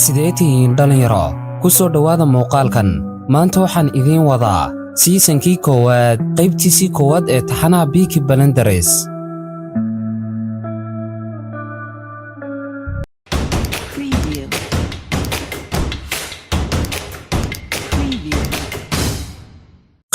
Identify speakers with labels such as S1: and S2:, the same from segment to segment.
S1: sideetiin dhalinyaro ku soo dhawaada muuqaalkan maanta waxaan idiin wadaa seasonkii koowaad qaybtiisii koowaad ee taxanaha Peaky Blinders.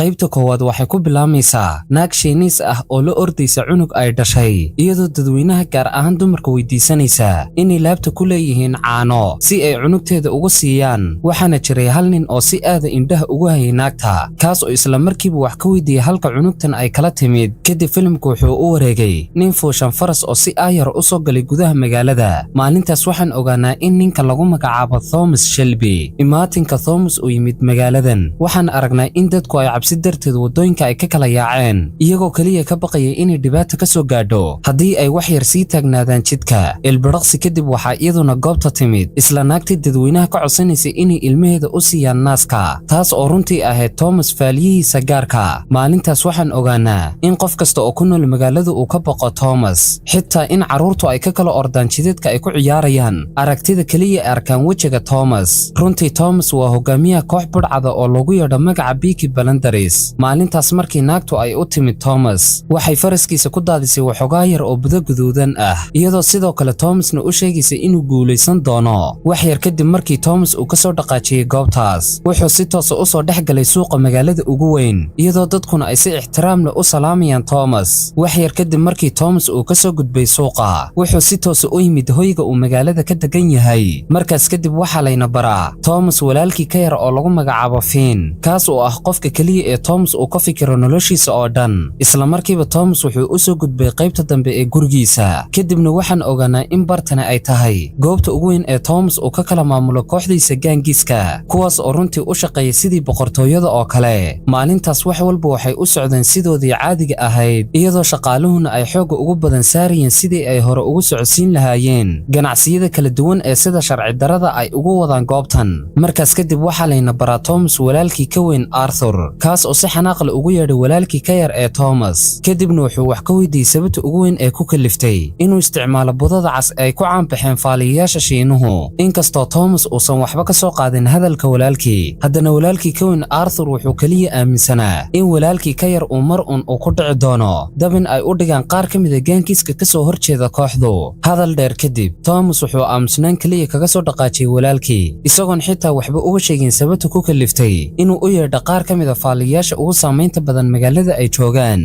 S1: qaybta koowaad waxay ku bilaamaysaa naag Shiinees ah oo la ordaysa cunug ay dhashay iyadoo dadweynaha gaar ahaan dumarka weydiisanaysa inay laabta ku leeyihiin caano si ay cunugteeda uga siiyaan waxaana jiray hal nin oo si aad indhaha ugu hayay naagta kaas oo isla markiiba wax ka weydiiyay halka cunugtan ay kala timid kadib filimku wuxuu u wareegay nin fuushan faras oo si aayar u soo galay gudaha magaalada maalintaas waxaan ogaanaa in ninka lagu magacaabo Thomas Shelby imaatinka Thomas uu yimid magaaladan waxaan aragnaa in dadku ay darteed wadooyinka ay ka kala yaaceen iyagoo kaliya ka baqayay inay dhibaato ka soo gaadho haddii ay wax yar sii taagnaadaan jidka ilbiraqsi kadib waxaa iyaduna goobta timid isla naagtii dadweynaha ka codsanaysay inay ilmaheeda u siiyaan naaska taas oo runtii ahayd Thomas faaliyihiisa gaarka maalintaas waxaan ogaanaa in qof kasta oo ku nool magaalada uu ka baqo Thomas xitaa in carruurtu ay ka kala ordaan jidadka ay ku ciyaarayaan aragtida kaliya arkaan wejiga Thomas runtii Thomas waa hogaamiyaha koox budhcada oo lagu yeedho magaca Peaky Blinders maalintaas markii naagtu ay u timid Thomas waxay faraskiisa ku daadisay waxoogaa yar oo budo guduudan ah iyadoo sidoo kale Thomasna u sheegaysay inuu guulaysan doono wax yar kadib markii Thomas uu ka soo dhaqaajiyay goobtaas wuxuu si toos ah u soo dhex galay suuqa magaalada ugu weyn iyadoo dadkuna ay si ixtiraam leh u salaamayaan Thomas wax yar kadib markii Thomas uu ka soo gudbay suuqa wuxuu si toos ah u yimid hoyga uu magaalada ka degan yahay markaas kadib waxaa layna baraa Thomas walaalkii ka yar oo lagu magacaabo Finn kaas oo ah qofka kaliya Thomas uu ka fikiro noloshiisa oo dhan isla markiiba Thomas wuxuu u soo gudbay qaybta dambe ee gurigiisa kadibna waxaan ogaanaa in bartana ay tahay goobta ugu weyn ee Thomas uu ka kala maamulo kooxdiisa gaangiska kuwaas oo runtii u shaqeeyay sidii boqortooyada oo kale maalintaas wax walba waxay u socdeen sidoodii caadiga ahayd iyadoo shaqaaluhuna ay xooga ugu badan saarayeen sidii ay hore ugu socodsiin lahaayeen ganacsiyada kala duwan ee sida sharci darada ay ugu wadaan goobtan markaas kadib waxaa layna baraa Thomas walaalkii ka weyn Arthur kaas oo si xanaaq leh ugu yeedhay walaalkii ka yar ee Thomas kadibna wuxuu wax ka weydiiyay sababta ugu weyn ee ku kaliftay inuu isticmaalo budada cas ay ku caanbaxeen faaliyayaasha Shiinuhu inkastoo Thomas uusan waxba ka soo qaadin hadalka walaalkii haddana walaalkii ka weyn Arthur wuxuu kaliya aaminsanaa in walaalkii ka yar uu mar un ku dhici doono dabin ay u dhigaan qaar ka mid ah gaankiiska ka soo horjeeda kooxdu hadal dheer kadib Thomas wuxuu aamusnaan kaliya kaga soo dhaqaajiyay walaalkii isagoon xitaa waxba uga sheegin sababta ku kaliftay inuu u yeedho qaar ka mid ah faaliyayaasha ugu saamaynta badan magaalada ay joogaan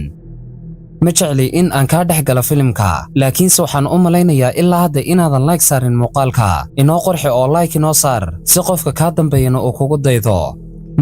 S1: ma jecli in aan ka dhex galo filimka laakiinse waxaan u malaynayaa ilaa hadda inaadan like saarin muuqaalka inoo qorxi oo like inoo saar si qofka ka dambeeyana uu kugu daydo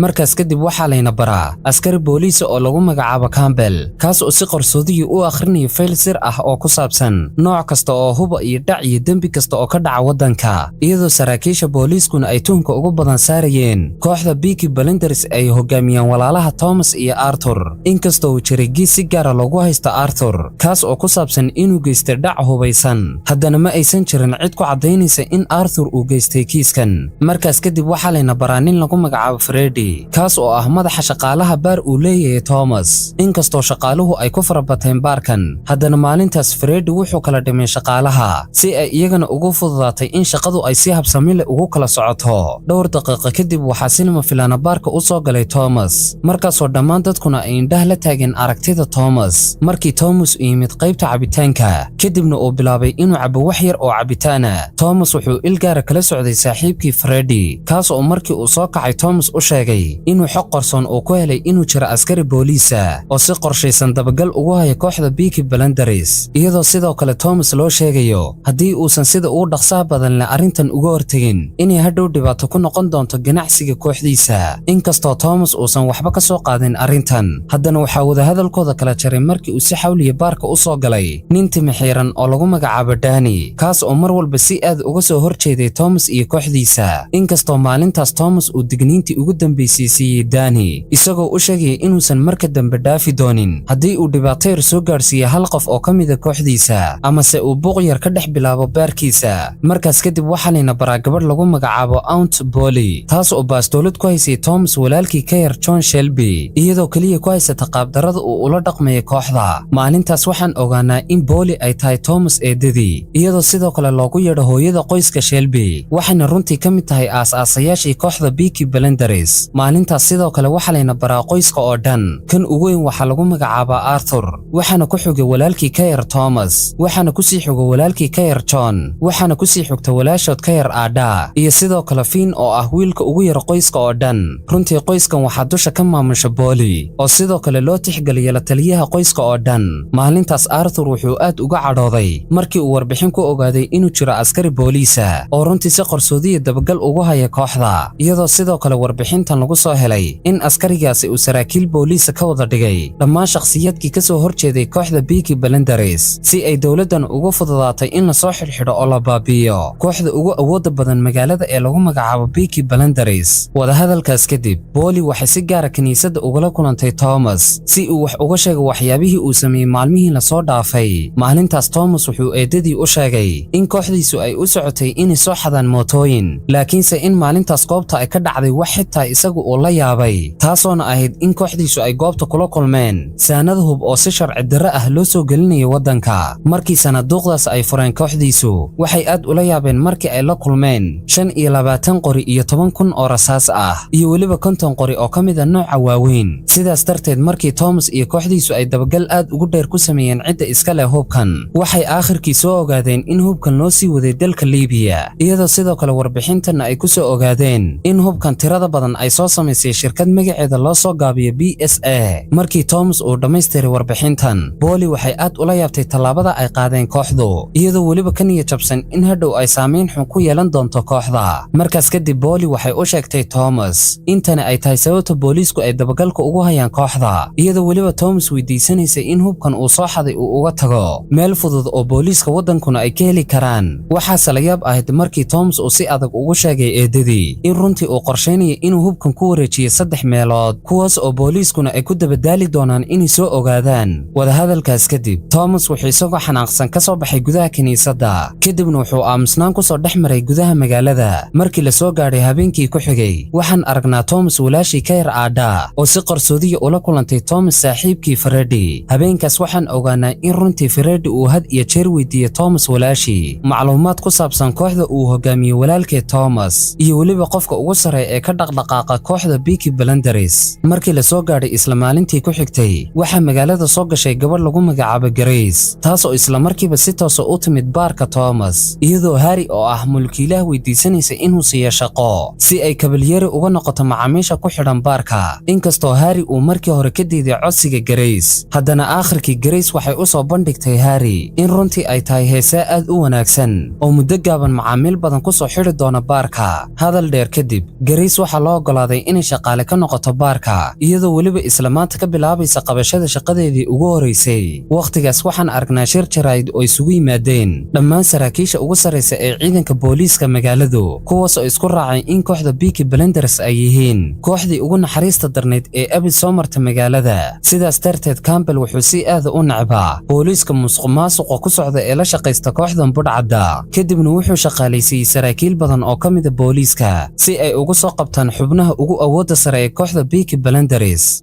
S1: markaas kadib waxaa layna baraa askari booliis oo lagu magacaabo Campbell kaas oo si qarsoodiyo u akhrinayo fayl sir ah oo ku saabsan nooc kasta oo huba iyo dhac iyo dembi kasta oo ka dhaca wadanka iyadoo saraakiisha booliiskuna ay tuhunka ugu badan saarayeen kooxda Peaky Blinders ay hogaamiyaan walaalaha Thomas iyo Arthur inkastoo uu jiray gees si gaar ah loogu haysto Arthur kaas oo ku saabsan inuu geystay dhac hubaysan haddana ma aysan jirin cid ku cadaynaysa in Arthur uu geystay kiiskan markaas kadib waxaa layna baraa nin lagu magacaabo Freddy kaas oo ah madaxa shaqaalaha baar uu leeyahay Thomas inkastoo shaqaaluhu ay ku farabateen baarkan haddana maalintaas Freddy wuxuu kala dhimay shaqaalaha si ay iyagana ugu fududaatay in shaqadu ay si habsami leh ugu kala socoto dhowr daqiiqo kadib waxaa sinima filana baarka u soo galay Thomas markaasoo dhammaan dadkuna ay indhaha la taageen aragtida Thomas markii Thomas u yimid qaybta cabitaanka kadibna uu bilaabay inuu cabo wax yar oo cabitaana Thomas wuxuu ilgaara kala socday saaxiibkii Freddy kaas oo markii uu soo kacay Thomas u sheegay inuu xog qarsoon uu ku helay inuu jiro askari booliisa oo si qorshaysan dabagal ugu haya kooxda Peaky Blinders iyadoo sidoo kale Thomas loo sheegayo haddii uusan sida ugu dhaqsaha badan leh arrintan uga hortagin inay hadhow dhibaato ku noqon doonto ganacsiga kooxdiisa inkastoo Thomas uusan waxba ka soo qaadin arrintan haddana waxaa wada hadalkooda kala jaray markii uu si xawliya baarka u soo galay nin timi xiran oo lagu magacaabo Danny kaas oo mar walba si aad uga soo horjeeday Thomas iyo kooxdiisa inkastoo maalintaas Thomas uu digniintii ugu dambeeyay Shelby siiyey Danny isagoo u sheegay inuusan marka dambe dhaafi doonin haddii uu dhibaato yar soo gaarsiiyo hal qof oo ka mid ah kooxdiisa ama se uu buuq yar ka dhex bilaabo baarkiisa. Markaas kadib waxaa layna baraa gabadh lagu magacaabo Aunt Polly taas oo baastoolad ku haysay Thomas walaalkii ka yar John Shelby iyadoo kaliya ku haysata qaabdarrada uu ula dhaqmayo kooxda. Maalintaas waxaan ogaanaa in Polly ay tahay Thomas eedadii iyadoo sidoo kale loogu yeedho hooyada qoyska Shelby waxayna runtii ka mid tahay aas-aasayaashii kooxda Peaky Blinders. Maalintaas sidoo kale waxaa layna baraa qoyska oo dhan. Kan ugu weyn waxaa lagu magacaabaa Arthur waxaana ku xigay walaalkii ka yar Thomas waxaana ku sii xigay walaalkii ka yar John waxaana ku sii xigta walaashood ka yar Ada iyo sidoo kale Finn oo ah wiilka ugu yar qoyska oo dhan. runtii qoyskan waxaa dusha ka maamusha Polly oo sidoo kale loo tixgeliyay la taliyaha qoyska oo dhan. maalintaas Arthur wuxuu aad uga cadhooday markii uu warbixin ku ogaaday inuu jiro askari booliisa oo runtii si qarsoodiya dabagal ugu haya kooxda iyadoo sidoo kale warbixintan lagu soo helay in askarigaasi uu saraakiil booliisa ka wada dhigay dhammaan shakhsiyaadkii ka soo horjeeday kooxda Peaky Blinders si ay dowladdan ugu fududaatay in la soo xidhxidho oo la baabi'iyo kooxda ugu awoodda badan magaalada ee lagu magacaabo Peaky Blinders. wadahadalkaas kadib Polly waxay si gaar ah kiniisadda ugala kulantay Thomas si uu wax uga sheego waxyaabihii uu sameeyey maalmihii la soo dhaafay. maalintaas Thomas wuxuu eedadii u sheegay in kooxdiisu ay u socotay inay soo xadaan mootooyin laakiinse in maalintaas goobta ay ka dhacday wax xitaa isagu uu la yaabay taasoona ahayd in kooxdiisu ay goobta kula kulmeen saanad hub oo si sharci darro ah loo soo gelinayo waddanka. markii sanduuqdaas ay fureen kooxdiisu waxay aad ula yaabeen markii ay la kulmeen 25 qori iyo 10,000 oo rasaas ah iyo weliba 50 qori oo ka mid ah nooca waaweyn. sidaas darteed markii Thomas iyo kooxdiisu ay dabagal aad ugu dheer ku sameeyeen cidda iska leh hubkan waxay aakhirkii soo ogaadeen in hubkan loo sii waday dalka Liibiya iyadoo sidoo kale warbixintan ay ku soo ogaadeen in hubkan tirada badan ay soo samaysay shirkad magaceeda loo soo gaabiyo BSA. markii Thomas uu dhammaystiray warbixintan Polly waxay aad ula yaabtay tallaabada ay qaadeen kooxdu iyadoo weliba ka niyad jabsan in hadhow ay saameyn xun ku yeelan doonto kooxda. markaas kadib Polly waxay u sheegtay Thomas intani ay tahay sababta booliisku ay dabagalka ugu hayaan kooxda iyadoo weliba Thomas weydiisanaysa in hubkan uu soo xaday uu uga tago meel fudud oo booliiska waddankuna ay ka heli karaan. waxaase la yaab ahayd markii Thomas uu si adag ugu sheegay eedadii in runtii uu qorsheynayo inuu hubkan ku wareejiyo 3 meelood kuwaas oo booliiskuna ay ku dabadaali doonaan inay soo ogaadaan. wadahadalkaas kadib Thomas wuxuu isagoo xanaaqsan ka soo baxay gudaha kiniisadda kadibna wuxuu aamusnaan ku soo dhex maray gudaha magaalada. markii la soo gaadhay habeenkii ku xigay waxaan aragnaa Thomas walaashii ka yar Ada oo si qarsoodiya ula kulantay Thomas saaxiibkii Freddy. habeenkaas waxaan ogaanaa in runtii Freddy uu had iyo jeer weydiiyay Thomas walaashii macluumaad ku saabsan kooxda uu hogaamiyo walaalkeed Thomas iyo weliba qofka ugu sareeya ee ka dhaqdhaqaaqa kooxda Peaky Blinders. markii la soo gaadhay isla maalintii ku xigtay waxaa magaalada soo gashay gabadh lagu magacaabo Grace taas oo isla markiiba si toos ah u timid baarka Thomas iyadoo Harry oo ah mulkiilaha weydiisanaysa inuu siiyo shaqo si ay kabalyari uga noqoto macaamiisha ku xidhan baarka. inkastoo Harry uu markii hore ka diiday codsiga Grace haddana aakhirkii Grace waxay u soo bandhigtay Harry in runtii ay tahay heesaa aad u wanaagsan oo muddo gaaban macaamiil badan ku soo xidhi doona baarka. hadal dheer kadib Grace waxaa loo ogolaaday inay shaqaale ka noqoto baarka iyadoo weliba isla maanta ka bilaabaysa qabashada shaqadeedii ugu horeysay. waqtigaas waxaan aragnaa shir jaraa'id oo isugu yimaadeen dhammaan saraakiisha ugu sareysa ee ciidanka booliiska magaaladu kuwaas oo isku raacay in kooxda Peaky Blinders ay yihiin kooxdii ugu naxariista darneyd ee abid soo marta magaalada. sidaas darteed Campbell wuxuu si aad u nacbaa booliiska musuqmaasuqa ku socda ee la shaqaysta kooxdan budhcadda kadibna wuxuu shaqaalaysiiyey saraakiil badan oo ka mid ah booliiska si ay ugu soo qabtaan xubnaha ugu awoodda sare ee kooxda Peaky Blinders.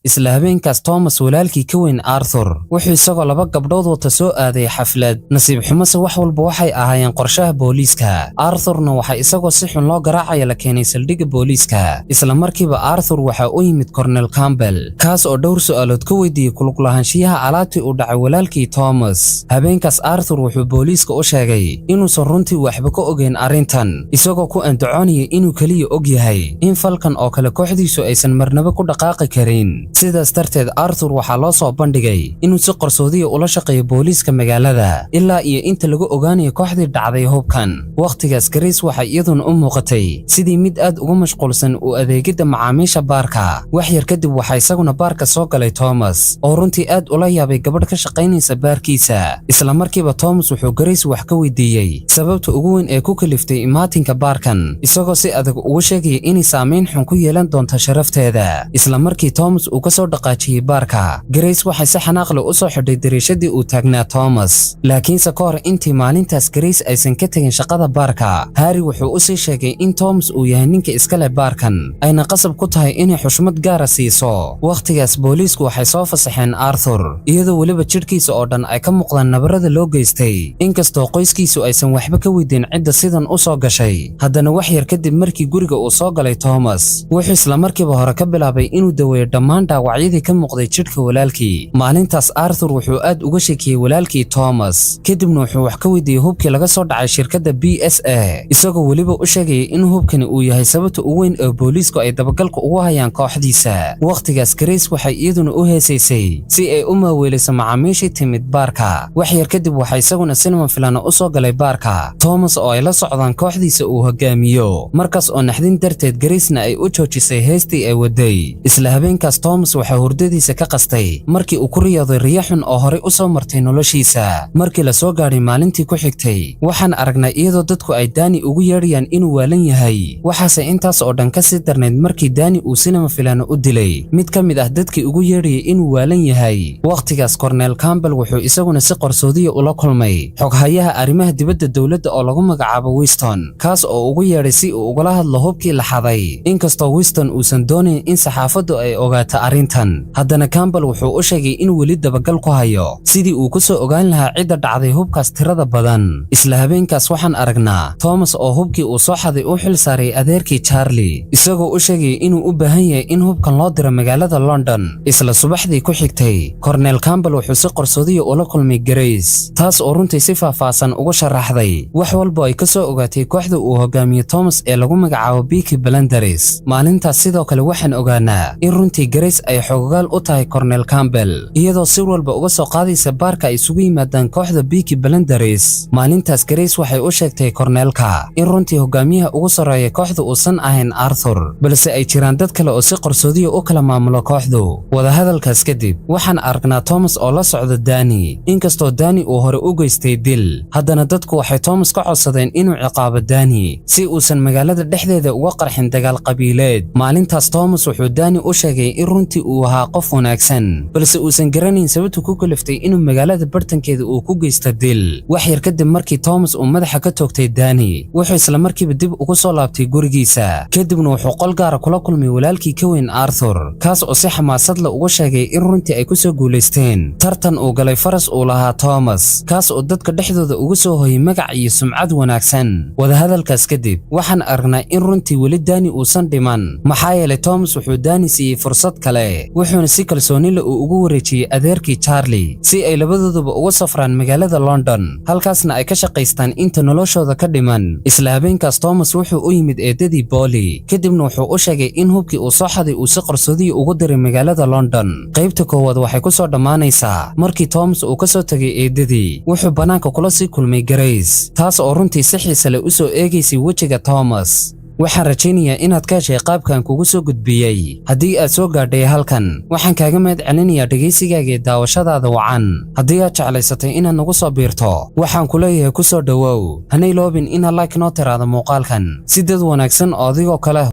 S1: isla habeenkaas Thomas walaalkii ka weyn Arthur wuxuu isagoo 2 gabdhood wata soo aaday xaflad. nasiib xumase wax walba waxay ahaayeen qorshaha booliiska. Arthurna waxa isagoo si xun loo garaacay la keenay saldhigga booliiska. isla markiiba Arthur waxa uu yimid Colonel Campbell kaas oo dhowr su'aalood ka weydiiyay kulug lahaanshiyaha alaabtii uu dhacay walaalkii Thomas. habeenkaas Arthur wuxuu booliiska u sheegay inuusan runtii waxba ka ogeyn arrintan isagoo ku andacoonayay inuu kaliya og yahay in falkan oo kale kooxdiisu aysan marnaba ku dhaqaaqi karin. sidaas darteed Arthur waxaa loo soo bandhigay inuu si qarsoodi ula shaqeeyo booliiska magaalada ilaa iyo inta lagu ogaanayo kooxdii dhacday hubkan. waqtigaas Grace waxay iyaduna u muuqatay sidii mid aad ugu mashquulsan u adeegida macaamiisha baarka. wax yar kadib waxaa isaguna baarka soo galay Thomas oo runtii aad ula yaabay gabadh ka shaqaynaysa baarkiisa. isla markiiba Thomas wuxuu Grace wax ka weydiiyay sababta ugu weyn ee ku kaliftay imaatinka baarkan, isagoo si adag ugu sheegay inay saameyn xun ku yeelan doonto sharafteeda. isla markii Thomas uu ka soo dhaqaajiyay baarka, Grace waxay si xanaaq leh u soo xidhay dariishadii uu taagnaa Thomas. laakiinse ka hor intii maalintaas Grace aysan ka tagin shaqada baarka, Harry wuxuu u sii sheegay in Thomas uu yahay ninka iska leh baarkan, ayna qasab ku tahay inay xushmad gaara siiso. waqtigaas booliisku waxay soo fasaxeen Arthur iyadoo weliba jidhkiisa oo dhan ay ka muuqdaan nabarada loo geystay. inkastoo qoyskiisu aysan waxba ka weydiin cidda sidan u soo gashay, haddana wax yar kadib markii guriga uu soo galay Thomas, wuxuu isla markiiba hore ka bilaabay inuu daweeyo dhammaan dhaawacyadii ka muuqday jidhka walaalkii. maalintaas Arthur wuxuu aad uga sheekiyey walaalkii Thomas, kadibna wuxuu wax ka weydiiyey hubkii laga soo dhacay shirkadda BSA, isagoo weliba u sheegayay in hubkani uu yahay sababta ugu weyn ee booliisku ay dabagalka ugu hayaan kooxdiisa. waqtigaas Grace waxay iyaduna u heesaysay si ay u maaweeliso macaamiishii timid baarka. wax yar kadib waxaa isaguna sinima filana u soo galay baarka Thomas oo ay la socdaan kooxdiisa uu hogaamiyo. markaas oo naxdin darteed Grace-na ay u joojisay heestii ay waday. isla habeenkaas Thomas waxaa hurdadiisa ka qastay markii uu ku riyooday riyo xun oo horey u soo martay noloshiisa. markii la soo gaadhay maalintii ku xigtay, waxaan aragnay iyadoo dadku ay Danny ugu yeedhayaan inuu waalan yahay. waxaase intaas oo dhan ka sii darnayd markii Danny uu sinima filana u dilay mid ka mid ah dadkii ugu yeedhayay inuu waalan yahay. waqtigaas Cornel Campbell wuxuu isaguna si qarsoodiya ula kulmay xoghayaha arrimaha dibadda dowladda oo lagu magacaabo Winston, kaas oo ugu yeedhay si uu ugala hadlo hubkii la xaday. inkastoo Winston uusan doonayn in saxaafaddu ay ogaato arrintan, haddana Campbell wuxuu u sheegay inuu weli dabagal ku hayo sidii uu ku soo ogaan lahaa cidda dhacday hubkaas tirada badan. isla habeenkaas waxaan aragnaa Thomas oo hubkii uu soo xaday u xil saaray adeerkii Charlie, isagoo u sheegay inuu u baahan yahay in hubkan loo diro magaalada London. isla subaxdii ku xigtay, Cornel Campbell wuxuu si qarsoodiya ula kulmay Grace, taas oo runtii si faahfaahsan uga sharaxday wax walba ay ka soo ogaatay kooxda uu hogaamiyo Thomas ee lagu magacaabo Peaky Blinders. maalintaas sidoo kale waxaan ogaanaa in runtii Grace ay xogogaal u tahay Cornel Campbell, iyadoo si walba uga soo qaadaysa baarka ay isugu yimaadaan kooxda Peaky Blinders. maalintaas Grace waxay u sheegtay Cornelka in runtii hogaamiyaha ugu sarreeya kooxda uusan ahayn Arthur, balse ay jiraan dad kale oo si qarsoodiya u kala maamulo kooxdu. wadahadalkaas kadib, waxaan aragnaa Thomas oo la socda Danny. inkastoo Danny uu hore u geystay dil, haddana dadku waxay Thomas ka codsadeen inuu ciqaabo Danny si uusan magaalada dhexdeeda uga qarxin dagaal qabiileed. maalintaas Thomas wuxuu Danny u sheegay in runtii uu ahaa qof wanaagsan, balse uusan garanayn sababta ku kaliftay inuu magaalada bartankeeda uu ku geysto dil. wax yar kadib markii Thomas uu madaxa ka toogtay Danny, wuxuu isla markiiba dib ugu soo laabtay gurigiisa. kadibna wuxuu qol gaara kula kulmay walaalkii ka weyn Arthur, kaas oo si xamaasad leh uga sheegay in runtii ay ku soo guuleysteen tartan uu galay faras uu lahaa Thomas, kaas oo dadka dhexdooda ugu soo hoyay magac iyo sumcad wanaagsan. wadahadalkaas kadib, waxaan aragnaa in runtii weli Danny uusan dhiman, maxaa yeelay Thomas wuxuu Danny siiyey fursad kale, wuxuuna si kalsooni leh ugu wareejiyey adeerkii Charlie si ay labadooduba uga safraan magaalada London, halkaasna ay ka shaqaystaan inta noloshooda ka dhiman. isla habeenkaas Thomas wuxuu u yimid eedadii Polly, kadibna wuxuu u sheegay in hubkii uu soo xaday uu si qarsoodiya ugu diray magaalada London. qaybta koowaad waxay ku soo dhammaanaysaa markii Thomas uu ka soo tagay eedadii, wuxuu banaanka kula sii kulmay Grace, taas oo runtii si xiise leh u soo eegaysay wejiga Thomas. waxaan rajaynayaa inaad ka heshay qaabkan kugu soo gudbiyey. haddii aad soo gaadhay halkan, waxaan kaaga mahad celinayaa dhegaysigaaga iyo daawashadaada wacan. haddii aad jeclaysatay inaad nagu soo biirto, waxaan ku leeyahay ku soo dhawow. hana iloobin inaad like noo tiraahdo muuqaalkan si dad wanaagsan oo adigoo kale